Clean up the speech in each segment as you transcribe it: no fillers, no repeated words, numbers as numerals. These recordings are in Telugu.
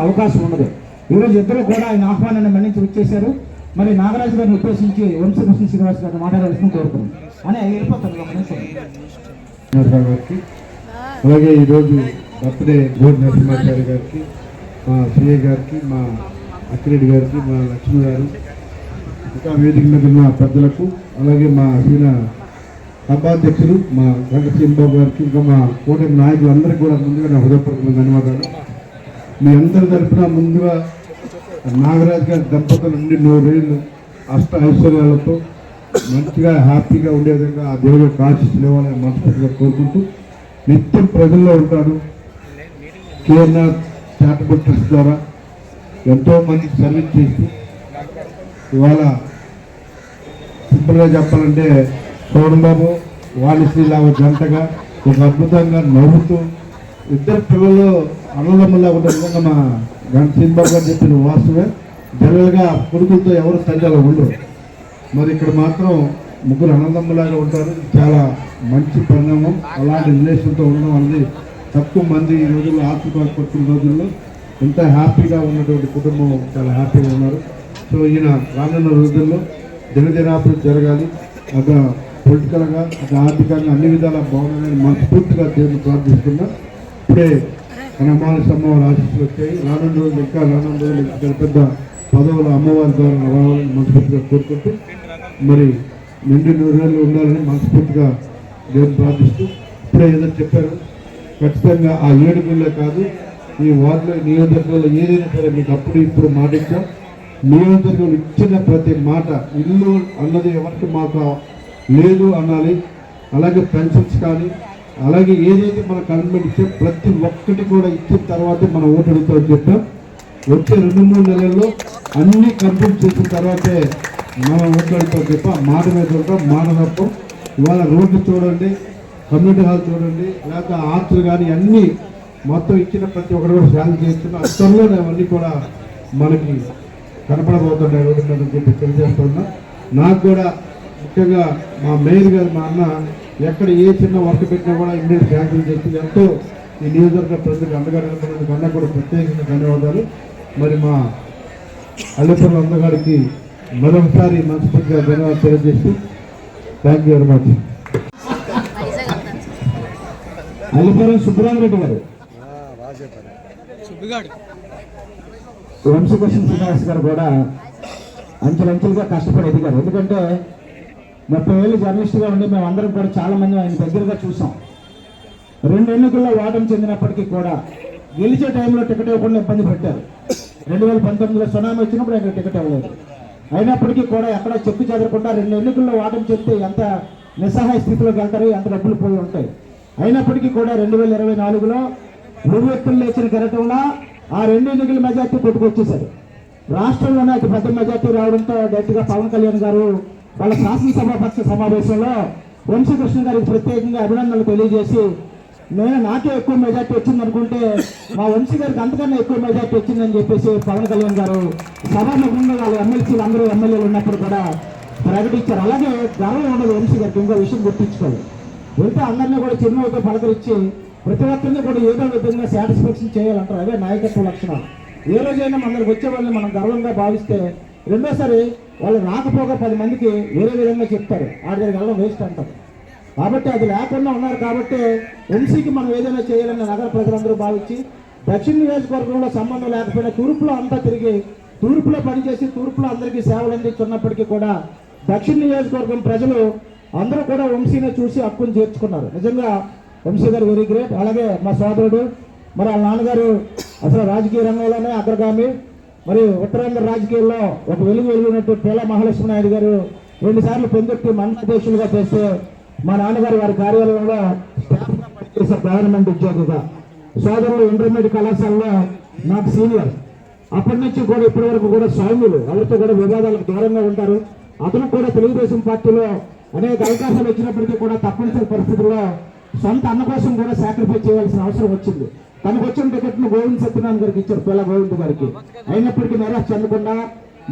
అవకాశం ఉండదు. ఈరోజు ఇద్దరు కూడా ఆయన ఆహ్వానాన్ని మన్నించి వచ్చేశారు. మరి నాగరాజు గారిని ఉద్దేశించి వంశకృష్ణ శ్రీనివాస్ గారిని మాట్లాడాల్సిన కోరుతున్నాం అని వెళ్ళిపోతారు. అలాగే ఈరోజు బర్త్డే గోడి నరసింహాచారి గారికి, మా సిఐ గారికి, మా అక్కిరెడ్డి గారికి, మా లక్ష్మి గారు, ఇంకా వేదిక మీద ఉన్న పెద్దలకు, అలాగే మా సీన సభాధ్యక్షులు మా గంట శ్రీబాబు గారికి, ఇంకా మా కూటమి నాయకులందరికీ కూడా ముందుగా నా హృదయపూర్వక ధన్యవాదాలు. మీ అందరి తరఫున ముందుగా నాగరాజు గారి దంపతుల నుండి 100 ఏళ్ళు అష్ట ఐశ్వర్యాలతో మంచిగా హ్యాపీగా ఉండే విధంగా ఆ దేవుడి యొక్క ఆశీస్సులు ఇవ్వాలని మనస్ఫూర్తిగా కోరుకుంటూ, నిత్యం ప్రజల్లో ఉంటాడు. కేఎన్ఆర్ చారిటబుల్ ట్రస్ట్ ద్వారా ఎంతో మందికి సర్వీస్ చేసి ఇవాళ సింపుల్గా చెప్పాలంటే సోమన్ బాబు వాణిశ్రీలాగా జంటగా ఒక అద్భుతంగా నవ్వుతూ ఇద్దరు పిల్లలు అన్నదమ్ములా ఉండే విధంగా మా గంట సింబాబు గారు చెప్పిన వాస్తవే. జనరల్గా కొడుకులతో ఎవరు సంజాలో ఉండరు, మరి ఇక్కడ మాత్రం ముగ్గురు అన్నదమ్ములాగా ఉంటారు. చాలా మంచి పరిణామం. అలాంటి రిలేషన్తో ఉండడం అనేది తక్కువ మంది ఈ రోజుల్లో ఆత్మహత్య పడుతున్న రోజుల్లో ఎంత హ్యాపీగా ఉన్నటువంటి కుటుంబం చాలా హ్యాపీగా ఉన్నారు. సో ఈయన రానున్న రోజుల్లో దినదినాభివృద్ధి జరగాలి, అక్కడ పొలిటికల్గా అక్కడ ఆర్థికంగా అన్ని విధాలా బాగున్నాయని మనస్ఫూర్తిగా దేవుని ప్రార్థిస్తున్నా. ఇప్పుడే మన అమ్మవారి అమ్మవారి ఆశీస్సులు వచ్చాయి. రానున్న రోజులు ఇంకా పెద్ద పదవులు అమ్మవారి ద్వారా రావాలని మనస్ఫూర్తిగా కోరుకుంటూ, మరి నిండు 100 ఏళ్ళు ఉండాలని మనస్ఫూర్తిగా దేవుని ప్రార్థిస్తూ, ఇప్పుడే ఏదో చెప్పారు ఖచ్చితంగా ఆ 7 గుళ్ళే కాదు, ఈ వార్డులో నియోజకవర్గంలో ఏదైనా సరే మీకు అప్పుడు ఇప్పుడు మాట ఇచ్చాం. నియోజకవర్గంలో ఇచ్చిన ప్రతి మాట ఇల్లు అన్నది ఎవరికి మాకు లేదు అనాలి. అలాగే పెన్షన్స్ కానీ, అలాగే ఏదైతే మన గవర్నమెంట్ ఇచ్చే ప్రతి ఒక్కటి కూడా ఇచ్చిన తర్వాతే మనం ఓటు అడుగుతామని చెప్పాం. వచ్చే 2-3 నెలల్లో అన్నీ కంప్లీట్ చేసిన తర్వాతే మనం ఓటు అడుగుతామని చెప్పి ఆ మాట మీద ఉంటాం, మాట తప్పం. ఇవాళ రోడ్లు చూడండి, కమ్యూనిటీ హాల్ చూడండి, లేకపోతే ఆర్చులు కానీ అన్నీ మొత్తం ఇచ్చిన ప్రతి ఒక్కరు కూడా శాంతి చేస్తున్నా. త్వరలోనే అవన్నీ కూడా మనకి కనపడబోతున్నాయి రోడ్డు మీద చెప్పి తెలియజేస్తున్నా. నాకు కూడా ముఖ్యంగా మా మేయర్ గారు, మా అన్న ఎక్కడ ఏ చిన్న వర్క్ పెట్టినా కూడా ఇమ్మీడియట్ శాంక్షన్ చేసి ఎంతో ఈ నియోజకవర్గ ప్రజలకు అండగా నిలబడినందుకు అన్న కూడా ప్రత్యేకంగా ధన్యవాదాలు. మరి మా అల్లిపురం అన్నగారికి మరొకసారి మనస్ఫూర్తిగా ధన్యవాదాలు తెలియజేసి thank you very much. Allipuram Subrahma Reddy గారు, వంశకృష్ణ శ్రీనివాస్ గారు కూడా అంచెలంచెలుగా కష్టపడి ఎదిగారు. ఎందుకంటే 30 ఏళ్ళు జర్నలిస్టుగా ఉండి మేమందరం కూడా చాలా మంది ఆయన దగ్గరగా చూసాం. 2 ఎన్నికల్లో ఓటమి చెందినప్పటికీ కూడా గెలిచే టైంలో టికెట్ ఇవ్వకుండా ఇబ్బంది పెట్టారు. 2019లో సునామీ వచ్చినప్పుడు ఆయన టికెట్ ఇవ్వలేదు. అయినప్పటికీ కూడా ఎక్కడ చెక్కు చెదరకుండా 2 ఎన్నికల్లో ఓటమి చెప్తే ఎంత నిస్సహాయ స్థితిలోకి వెళ్తారు, ఎంత డబ్బులు పోయి ఉంటాయి. అయినప్పటికీ కూడా 2024లో 3 వ్యక్తులు లేచిన కెరటంలో ఆ 2 ఎన్నికల మెజార్టీ కొట్టుకొచ్చేశారు. రాష్ట్రంలోనే అతి పెద్ద మెజార్టీ రావడంతో డైరెక్ట్గా పవన్ కళ్యాణ్ గారు వాళ్ళ శాసనసభాపక్ష సమావేశంలో వంశకృష్ణ గారికి ప్రత్యేకంగా అభినందనలు తెలియజేసి, నాకే ఎక్కువ మెజార్టీ వచ్చింది అనుకుంటే మా వంశీ గారికి అంతకన్నా ఎక్కువ మెజార్టీ వచ్చిందని చెప్పేసి పవన్ కళ్యాణ్ గారు సభాముఖంగా వాళ్ళ ఎమ్మెల్సీలు అందరూ ఎమ్మెల్యేలు ఉన్నప్పుడు కూడా ప్రకటించారు. అలాగే గర్వం ఉండదు వంశీ గారికి. ఇంకో విషయం గుర్తించుకోవాలి, వెళ్తే అందరినీ కూడా చిరునవ్వుతో పలకరించి ప్రతి ఒక్కరిని కూడా ఏదో విధంగా సాటిస్ఫాక్షన్ చేయాలంటారు. అదే నాయకత్వ లక్షణాలు. ఏ రోజైనా మనకు వచ్చే వాళ్ళని మనం గర్వంగా భావిస్తే రెండోసారి వాళ్ళు రాకపోగా 10 మందికి వేరే విధంగా చెప్తారు, ఆడి దగ్గర వెళ్ళడం వేస్ట్ అంటారు. కాబట్టి అది లేకుండా ఉన్నారు. కాబట్టి వంశీకి మనం ఏదైనా చేయాలని నగర ప్రజలందరూ భావించి దక్షిణ నియోజకవర్గంలో సంబంధం లేకపోయినా తూర్పులో అంతా తిరిగి తూర్పులో పనిచేసి తూర్పులో అందరికీ సేవలు అందించున్నప్పటికీ కూడా దక్షిణ నియోజకవర్గం ప్రజలు అందరూ కూడా వంశీని చూసి హక్కును చేర్చుకున్నారు. నిజంగా వంశీ గారు వెరీ గ్రేట్. అలాగే మా సోదరుడు, మరి వాళ్ళ నాన్నగారు అసలు రాజకీయ రంగంలోనే అగ్రగామి. మరి ఉత్తరాంధ్ర రాజకీయాల్లో ఒక వెలుగునట్టు పేల మహాలక్ష్మి నాయుడు గారు 2 సార్లు పొందెట్టి మంత్రాధ్యక్షులుగా చేస్తే మా నాన్నగారు వారి కార్యాలయంలో స్టాఫ్గా పనిచేశారు గవర్నమెంట్ ఉద్యోగిగా. సోదరులు ఇంటర్మీడియట్ కళాశాలలో నాకు సీనియర్. అప్పటి నుంచి కూడా ఇప్పటి వరకు కూడా స్వాములు ఎవరితో కూడా వివాదాలకు దూరంగా ఉంటారు. అతను కూడా తెలుగుదేశం పార్టీలో అనేక అవకాశాలు వచ్చినప్పటికీ కూడా తప్పనిసరి పరిస్థితుల్లో సొంత అన్న కోసం కూడా సాక్రిఫైస్ చేయాల్సిన అవసరం వచ్చింది. తనకు వచ్చిన టికెట్ను గోవింద్ సత్యనారాయణ గారికి ఇచ్చారు, పిల్ల గోవింద్ గారికి. అయినప్పటికీ నిరాశ చెందకుండా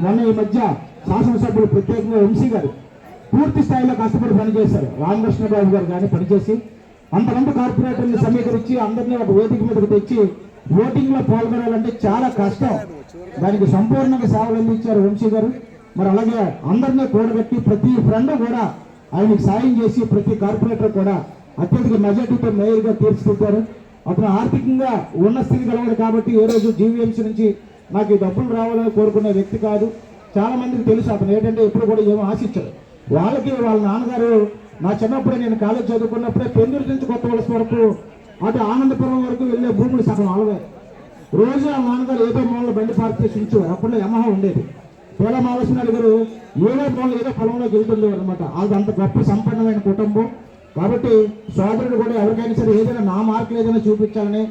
మొన్న ఈ మధ్య శాసనసభ్యులు ప్రత్యేకంగా వంశీ గారు పూర్తి స్థాయిలో కష్టపడి పనిచేశారు. రామకృష్ణబాబు గారు కానీ పనిచేసి అంతమంది కార్పొరేటర్ని సమీకరించి అందరినీ ఒక వేదిక మీదకి తెచ్చి ఓటింగ్లో పాల్గొనాలంటే చాలా కష్టం. దానికి సంపూర్ణంగా సేవలు అందించారు వంశీ గారు. మరి అలాగే అందరినీ కూడబెట్టి ప్రతి ఫ్రెండ్ కూడా ఆయనకి సాయం చేసి ప్రతి కార్పొరేటర్ కూడా అత్యధిక మెజార్టీతో మేయర్గా తీర్చిదిద్దారు. అతను ఆర్థికంగా ఉన్న స్థితి కలవాడు కాబట్టి ఏ రోజు జీవీఎంసీ నుంచి నాకు ఈ డబ్బులు రావాలని కోరుకునే వ్యక్తి కాదు. చాలా మందికి తెలుసు అతను ఏంటంటే ఎప్పుడు కూడా ఏమో ఆశించారు. వాళ్ళకి వాళ్ళ నాన్నగారు నా చిన్నప్పుడే నేను కాలేజ్ చదువుకున్నప్పుడే పెందూరు నుంచి కొత్త వలస వరకు అటు ఆనందపురం వరకు వెళ్ళే భూములు సగం అలవే. రోజు ఆ నాన్నగారు ఏదో మూలలో బండి పార్క్ చేసి ఉంచేవారు. అప్పుడు యమహా ఉండేది. పేల మాలసిన గారు ఏదో మూలలో ఏదో పొలంలోకి వెళ్తుండేవారు అనమాట. అది అంత గొప్ప సంపన్నమైన కుటుంబం కాబట్టి సోదరుడు కూడా ఎవరికైనా సరే ఏదైనా నా మార్కులు ఏదైనా చూపించాలని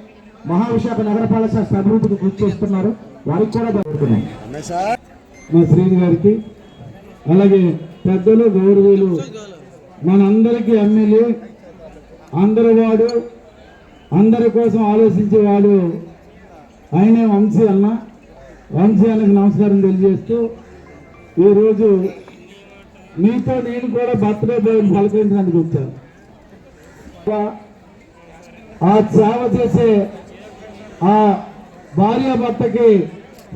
మహావిశాఖ నగరపాలక సంస్థ అభివృద్ధికి కృషి చేస్తున్నారు. వారికి కూడా జరుగుతున్నాయి. మా శ్రీని గారికి అలాగే పెద్దలు గౌరవులు మనందరికీ ఎమ్మెల్యే అందరి వాడు అందరి కోసం ఆలోచించేవాడు ఆయనే వంశీ అన్న. వంశీ అన్నకి నమస్కారం తెలియజేస్తూ ఈరోజు మీతో నేను కూడా బర్త్డే బాయ్ పలకరించడానికి వచ్చాను. ఆ సేవ చేసే ఆ భార్యాభర్తకి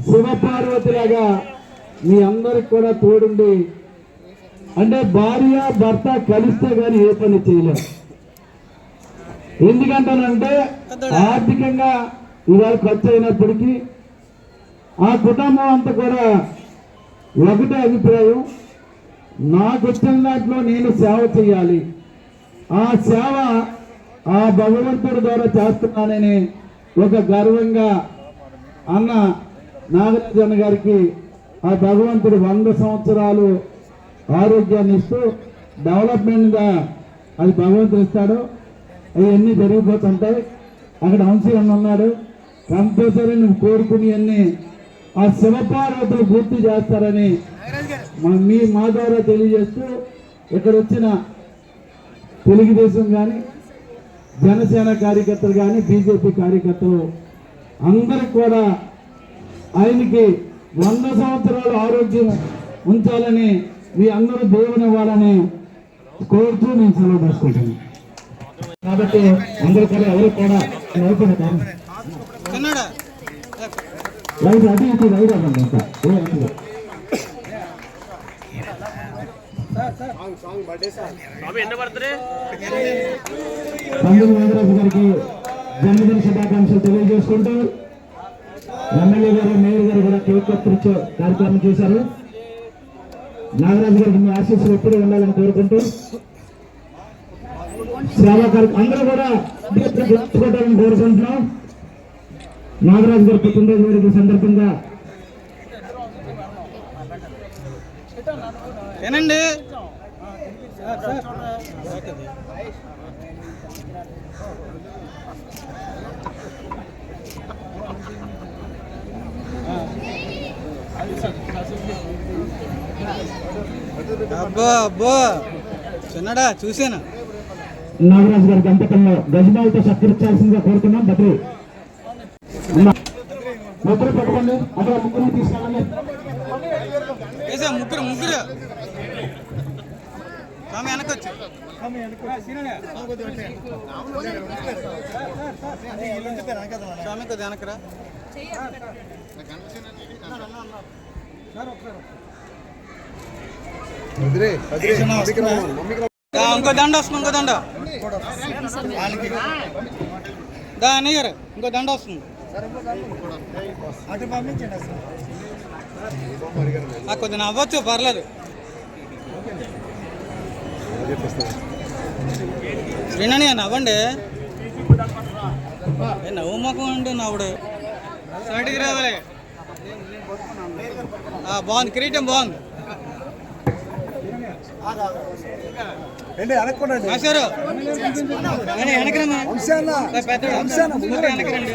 శివపార్వతిలాగా మీ అందరికి కూడా తోడుండి, అంటే భార్య భర్త కలిస్తే కానీ ఏ పని చేయలేరు. ఎందుకంటానంటే ఆర్థికంగా ఇవాళ ఖర్చు అయినప్పటికీ ఆ కుటుంబం అంతా కూడా ఒకటే అభిప్రాయం, నాకు వచ్చిన దాంట్లో నేను సేవ చేయాలి, ఆ సేవ ఆ భగవంతుడి ద్వారా చేస్తున్నానని ఒక గర్వంగా అన్న నాగరాజన్న గారికి ఆ భగవంతుడు 100 సంవత్సరాలు ఆరోగ్యాన్ని ఇస్తూ డెవలప్మెంట్గా అది భగవంతుడు ఇస్తాడు. అవన్నీ జరిగిపోతుంటాయి. అక్కడ వంశీ అన్న ఉన్నాడు. కంపల్సరీ నువ్వు కోరుకుని అన్ని ఆ శివపార్వతులు పూర్తి చేస్తారని మా ద్వారా తెలియజేస్తూ ఇక్కడ వచ్చిన తెలుగుదేశం కానీ జనసేన కార్యకర్తలు కానీ బీజేపీ కార్యకర్తలు అందరికి కూడా ఆయనకి 100 సంవత్సరాలు ఆరోగ్యం ఉంచాలని మీ అందరూ దేవుని ఇవ్వాలని కోరుతూ నేను సెలవు తీసుకుంటాను. కాబట్టి అందరూ కూడా ఎవరు కూడా రైతు అటు ఇటు రైతు అవ్వండి. ఇంకా పండుగ నాగరాజు గారికి జన్మదిన శుభాకాంక్షలు తెలియజేసుకుంటూ ఎమ్మెల్యే గారు మేయర్ గారు కూడా కేక్ కత్తిరించే కార్యక్రమం చేశారు. నాగరాజు గారికి మీ ఆశీస్సులు ఎప్పుడూ ఉండాలని కోరుకుంటూ సేవా అందరూ కూడా గుర్తుకోవాలని కోరుకుంటున్నాం. నాగరాజు గారి పుట్టినరోజు వేడుకల సందర్భంగా ఏనండి అబ్బా అబ్బా చిన్నడా చూసాను. నాగరాజు గారి గంటకంలో గజమాలతో సత్కరించాల్సిందిగా కోరుతున్నాం. బద్రి ముగ్గురు పట్టుకోండి. అక్కడ ముగ్గురిని తీసుకెళ్ళండి. ముగ్గురు ముగ్గురు స్వామి వెనకొచ్చు. స్వామి కొద్ది వెనకరా. ఇంకో దండ వస్తుంది. ఇంకో దండ దా అన్నయ్య గారు ఇంకో దండ వస్తుంది. కొద్దిగా నవ్వచ్చు పర్లేదు. శ్రీనాని నవ్వండి. నవ్వు ముఖం అండి నవ్వుడు సైడ్కి రావాలి. బాగుంది కిరీటం బాగుంది. మాస్టారు వెనకరమ్మా వెనకరండి.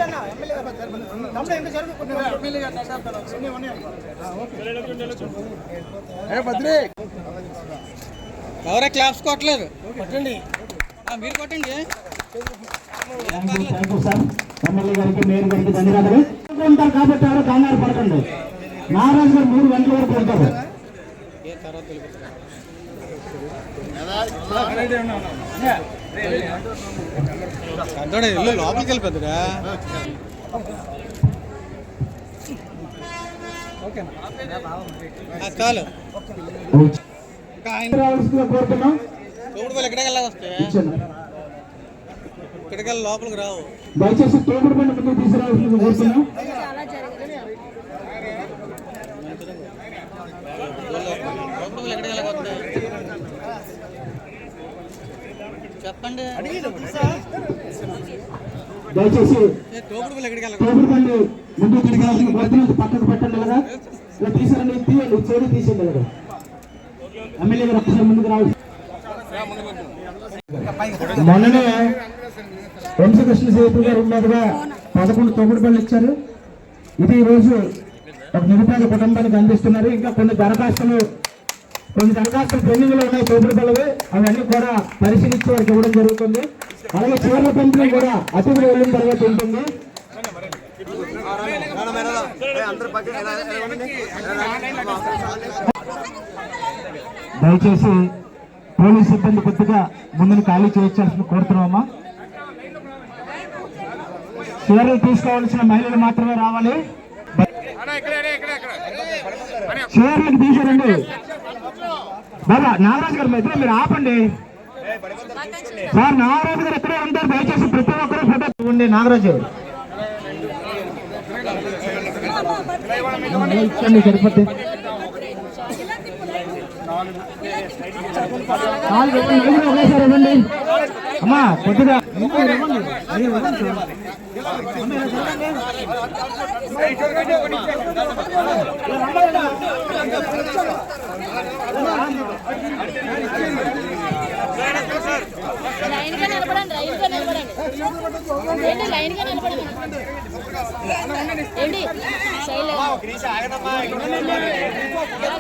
ఎవరా క్లాప్స్ కొట్టలేదు కొట్టండి. మీరు కొట్టండి. ఎమ్మెల్యే గారికి మేయర్ గారికి ధన్యవాదాలు. ఉంటారు కాబట్టి ఎవరు కంగారు పడకండి. నాగరాజు గారు 3 గంటల వరకు ఉంటారు. లోపలికి వెళ్ళిపోద్దురా. చాలు రావాల్సిందిగా కోరుతున్నాం. తోపుడు వాళ్ళు ఎక్కడికి వెళ్ళాలి వస్తే ఇచ్చాను. ఇక్కడికి వెళ్ళి లోపలికి రావు. దయచేసి తోపుడు బండి ముందుకు తీసుకురావాల్సిందిగా కోరుతున్నాం. తోపుడు వాళ్ళు ఎక్కడికి వెళ్ళాలి వస్తే చెప్పండి. దయచేసి తోపుడు వాళ్ళు ఎక్కడికి వెళ్ళాలి? తోపుడు బండి ముందుకు తీసుకురావాల్సిందిగా కోరుతున్నాం. పక్కకు పెట్టండి కదా, ఇలా తీసుకురండి, తీయండి, చేడు తీసేయండి కదా. ఎమ్మెల్యే గారు ఒక్కసారి ముందుకు రావాలి. మొన్ననే వంశకృష్ణ సేతు గారు ఉన్నదిగా 11 తొమ్మిది పనులు ఇచ్చారు. ఇది ఈ రోజు ఒక నిరుపేద కుటుంబానికి అందిస్తున్నారు. ఇంకా కొన్ని దరఖాస్తులు పెండింగ్ లో ఉన్నాయి తోపుడు పనులు, అవన్నీ కూడా పరిశీలించి వారికి ఇవ్వడం జరుగుతుంది. అలాగే చీరల పంపిణీ కూడా అతిథులు వెళ్ళిన తర్వాత ఉంటుంది. దయచేసి పోలీస్ సిబ్బంది కొద్దిగా ముందుని ఖాళీ చేయించాల్సిన కోరుతున్నామా. చీరలు తీసుకోవాల్సిన మహిళలు మాత్రమే రావాలి. చీరలకు తీసారండి బాబా. నాగరాజు గారు ఇద్దరు మీరు ఆపండి సార్. నాగరాజు గారు ఎక్కడే ఉంటారు, దయచేసి ప్రతి ఒక్కరూ ఫోటో ఇవ్వండి. నాగరాజు ఇచ్చండి సరిపోతే. ఒకేసారి ఇవ్వండి అమ్మా కొద్దిగా. లైన్ గా నిలబడండి. ఏంటి లైన్ గా నిలబడండి. ఏంటి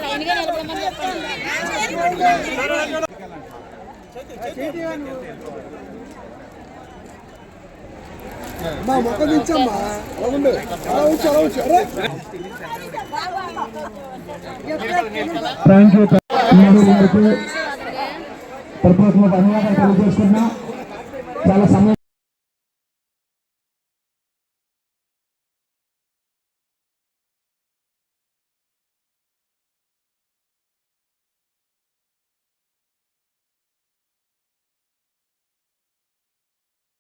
లైన్ గా నిలబడమని చెప్పండి. Thank you. ప్రపోజల్ ధన్యవాదాలు తెలియజేస్తున్నా. చాలా సమయం